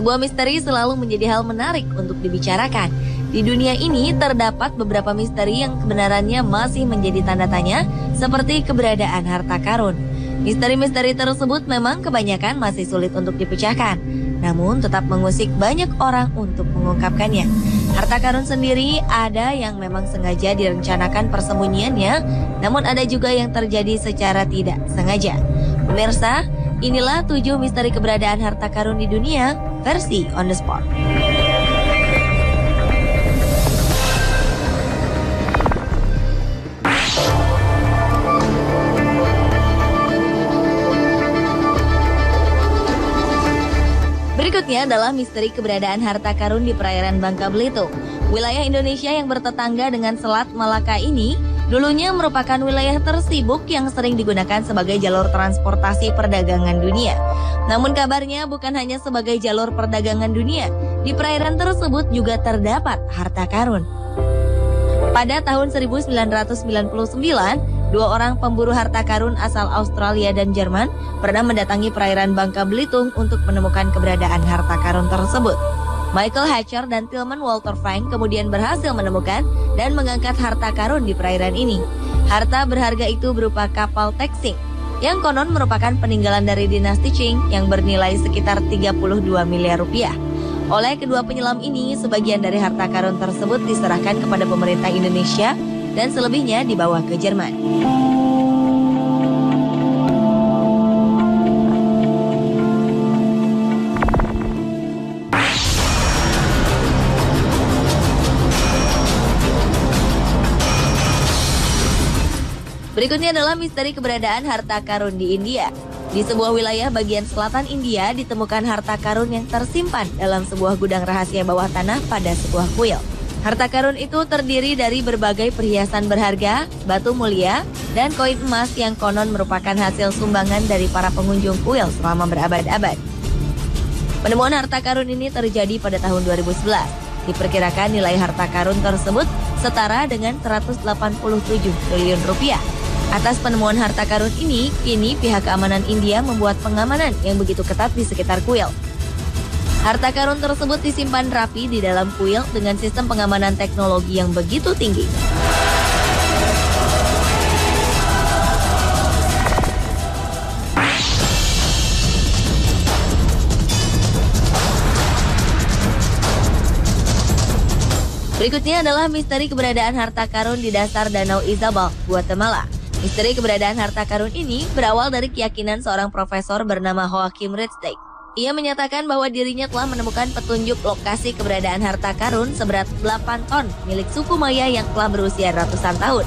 Sebuah misteri selalu menjadi hal menarik untuk dibicarakan. Di dunia ini terdapat beberapa misteri yang kebenarannya masih menjadi tanda tanya, seperti keberadaan harta karun. Misteri-misteri tersebut memang kebanyakan masih sulit untuk dipecahkan, namun tetap mengusik banyak orang untuk mengungkapkannya. Harta karun sendiri ada yang memang sengaja direncanakan persembunyiannya, namun ada juga yang terjadi secara tidak sengaja. Pemirsa, inilah 7 misteri keberadaan harta karun di dunia, versi On The Spot. Berikutnya adalah misteri keberadaan harta karun di perairan Bangka Belitung. Wilayah Indonesia yang bertetangga dengan Selat Malaka ini dulunya merupakan wilayah tersibuk yang sering digunakan sebagai jalur transportasi perdagangan dunia. Namun kabarnya bukan hanya sebagai jalur perdagangan dunia, di perairan tersebut juga terdapat harta karun. Pada tahun 1999, 2 orang pemburu harta karun asal Australia dan Jerman pernah mendatangi perairan Bangka Belitung untuk menemukan keberadaan harta karun tersebut. Michael Hatcher dan Tilman Walter Frank kemudian berhasil menemukan dan mengangkat harta karun di perairan ini. Harta berharga itu berupa kapal Texing, yang konon merupakan peninggalan dari dinasti Qing yang bernilai sekitar 32 miliar rupiah. Oleh kedua penyelam ini, sebagian dari harta karun tersebut diserahkan kepada pemerintah Indonesia dan selebihnya dibawa ke Jerman. Berikutnya adalah misteri keberadaan harta karun di India. Di sebuah wilayah bagian selatan India ditemukan harta karun yang tersimpan dalam sebuah gudang rahasia bawah tanah pada sebuah kuil. Harta karun itu terdiri dari berbagai perhiasan berharga, batu mulia, dan koin emas yang konon merupakan hasil sumbangan dari para pengunjung kuil selama berabad-abad. Penemuan harta karun ini terjadi pada tahun 2011. Diperkirakan nilai harta karun tersebut setara dengan 187 triliun rupiah. Atas penemuan harta karun ini, kini pihak keamanan India membuat pengamanan yang begitu ketat di sekitar kuil. Harta karun tersebut disimpan rapi di dalam kuil dengan sistem pengamanan teknologi yang begitu tinggi. Berikutnya adalah misteri keberadaan harta karun di dasar Danau Izabal, Guatemala. Misteri keberadaan harta karun ini berawal dari keyakinan seorang profesor bernama Joachim Ridgway. Ia menyatakan bahwa dirinya telah menemukan petunjuk lokasi keberadaan harta karun seberat 8 ton milik suku Maya yang telah berusia ratusan tahun.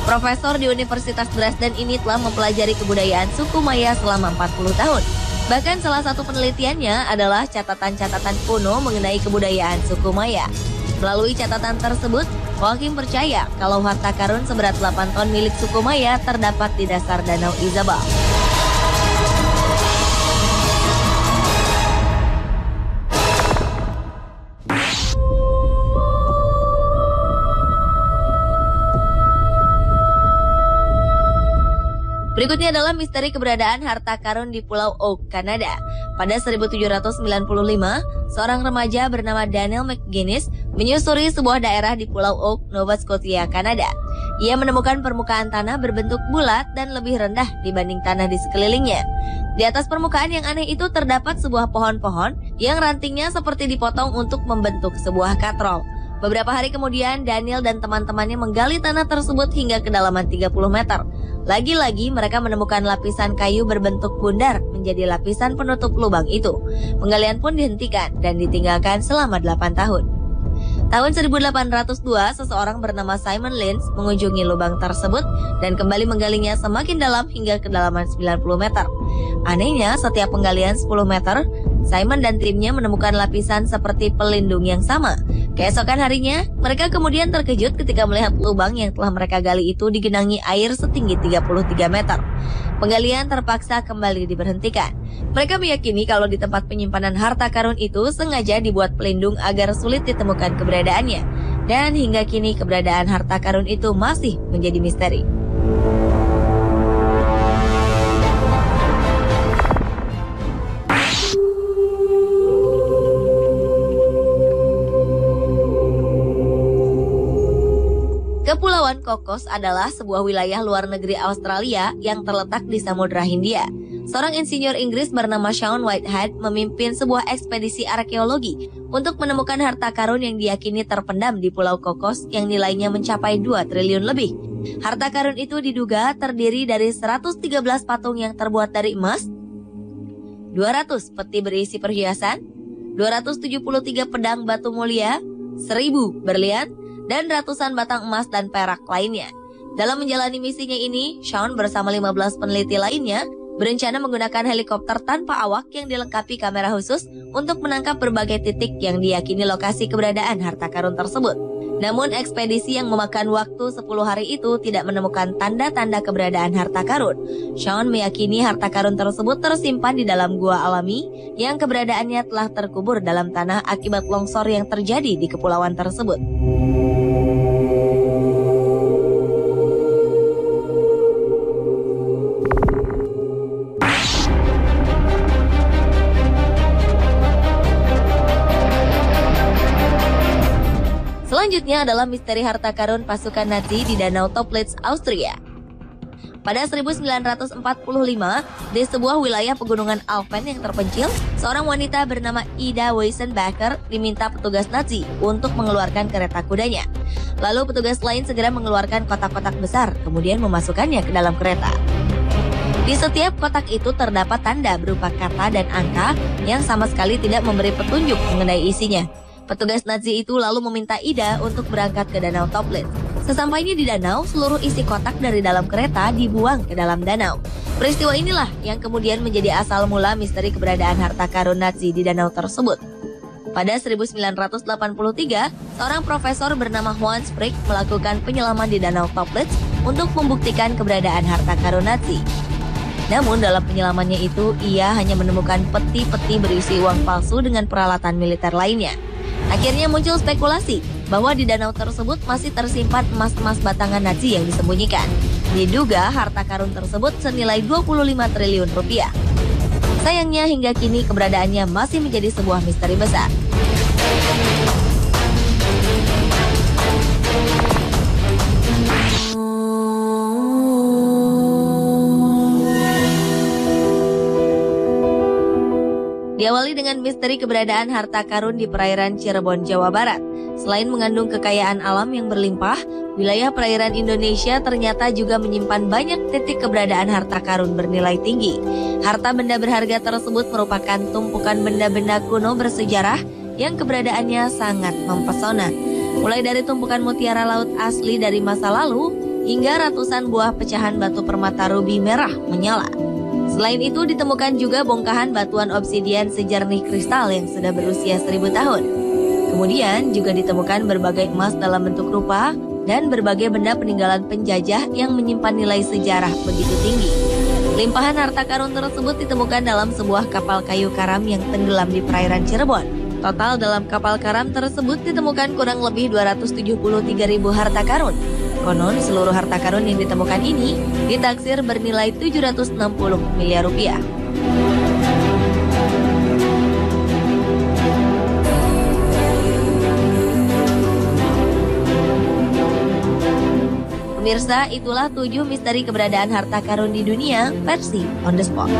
Profesor di Universitas Dresden ini telah mempelajari kebudayaan suku Maya selama 40 tahun. Bahkan salah satu penelitiannya adalah catatan-catatan kuno mengenai kebudayaan suku Maya. Melalui catatan tersebut, Joachim percaya kalau harta karun seberat 8 ton milik suku Maya terdapat di dasar Danau Izabal. Berikutnya adalah misteri keberadaan harta karun di Pulau Oak, Kanada. Pada 1795, seorang remaja bernama Daniel McGuinness menyusuri sebuah daerah di Pulau Oak, Nova Scotia, Kanada. Ia menemukan permukaan tanah berbentuk bulat dan lebih rendah dibanding tanah di sekelilingnya. Di atas permukaan yang aneh itu terdapat sebuah pohon-pohon yang rantingnya seperti dipotong untuk membentuk sebuah katrol. Beberapa hari kemudian, Daniel dan teman-temannya menggali tanah tersebut hingga kedalaman 30 meter. Lagi-lagi mereka menemukan lapisan kayu berbentuk bundar menjadi lapisan penutup lubang itu. Penggalian pun dihentikan dan ditinggalkan selama 8 tahun. Tahun 1802, seseorang bernama Simon Lins mengunjungi lubang tersebut dan kembali menggalinya semakin dalam hingga kedalaman 90 meter. Anehnya, setiap penggalian 10 meter, Simon dan timnya menemukan lapisan seperti pelindung yang sama. Keesokan harinya, mereka kemudian terkejut ketika melihat lubang yang telah mereka gali itu digenangi air setinggi 33 meter. Penggalian terpaksa kembali diberhentikan. Mereka meyakini kalau di tempat penyimpanan harta karun itu sengaja dibuat pelindung agar sulit ditemukan keberadaannya. Dan hingga kini keberadaan harta karun itu masih menjadi misteri. Kepulauan Cocos adalah sebuah wilayah luar negeri Australia yang terletak di Samudra Hindia. Seorang insinyur Inggris bernama Shaun Whitehead memimpin sebuah ekspedisi arkeologi untuk menemukan harta karun yang diyakini terpendam di Pulau Cocos yang nilainya mencapai 2 triliun lebih. Harta karun itu diduga terdiri dari 113 patung yang terbuat dari emas, 200 peti berisi perhiasan, 273 pedang batu mulia, 1.000 berlian, dan ratusan batang emas dan perak lainnya. Dalam menjalani misinya ini, Shaun bersama 15 peneliti lainnya berencana menggunakan helikopter tanpa awak yang dilengkapi kamera khusus untuk menangkap berbagai titik yang diyakini lokasi keberadaan harta karun tersebut. Namun ekspedisi yang memakan waktu 10 hari itu tidak menemukan tanda-tanda keberadaan harta karun. Shaun meyakini harta karun tersebut tersimpan di dalam gua alami yang keberadaannya telah terkubur dalam tanah akibat longsor yang terjadi di kepulauan tersebut. Selanjutnya adalah misteri harta karun pasukan Nazi di Danau Toplitz, Austria. Pada 1945, di sebuah wilayah pegunungan Alpen yang terpencil, seorang wanita bernama Ida Weissenbacher diminta petugas Nazi untuk mengeluarkan kereta kudanya. Lalu petugas lain segera mengeluarkan kotak-kotak besar, kemudian memasukkannya ke dalam kereta. Di setiap kotak itu terdapat tanda berupa kata dan angka yang sama sekali tidak memberi petunjuk mengenai isinya. Petugas Nazi itu lalu meminta Ida untuk berangkat ke Danau Toplitz. Sesampainya di danau, seluruh isi kotak dari dalam kereta dibuang ke dalam danau. Peristiwa inilah yang kemudian menjadi asal mula misteri keberadaan harta karun Nazi di danau tersebut. Pada 1983, seorang profesor bernama Juan Sprigg melakukan penyelaman di Danau Toplitz untuk membuktikan keberadaan harta karun Nazi. Namun dalam penyelamannya itu, ia hanya menemukan peti-peti berisi uang palsu dengan peralatan militer lainnya. Akhirnya muncul spekulasi bahwa di danau tersebut masih tersimpan emas-emas batangan Nazi yang disembunyikan. Diduga harta karun tersebut senilai 25 triliun rupiah. Sayangnya hingga kini keberadaannya masih menjadi sebuah misteri besar. Diawali dengan misteri keberadaan harta karun di perairan Cirebon, Jawa Barat. Selain mengandung kekayaan alam yang berlimpah, wilayah perairan Indonesia ternyata juga menyimpan banyak titik keberadaan harta karun bernilai tinggi. Harta benda berharga tersebut merupakan tumpukan benda-benda kuno bersejarah yang keberadaannya sangat mempesona. Mulai dari tumpukan mutiara laut asli dari masa lalu, hingga ratusan buah pecahan batu permata rubi merah menyala. Selain itu ditemukan juga bongkahan batuan obsidian sejernih kristal yang sudah berusia 1000 tahun. Kemudian juga ditemukan berbagai emas dalam bentuk rupa dan berbagai benda peninggalan penjajah yang menyimpan nilai sejarah begitu tinggi. Limpahan harta karun tersebut ditemukan dalam sebuah kapal kayu karam yang tenggelam di perairan Cirebon. Total dalam kapal karam tersebut ditemukan kurang lebih 273.000 harta karun. Konon seluruh harta karun yang ditemukan ini ditaksir bernilai 760 miliar rupiah. Pemirsa, itulah 7 misteri keberadaan harta karun di dunia versi On The Spot.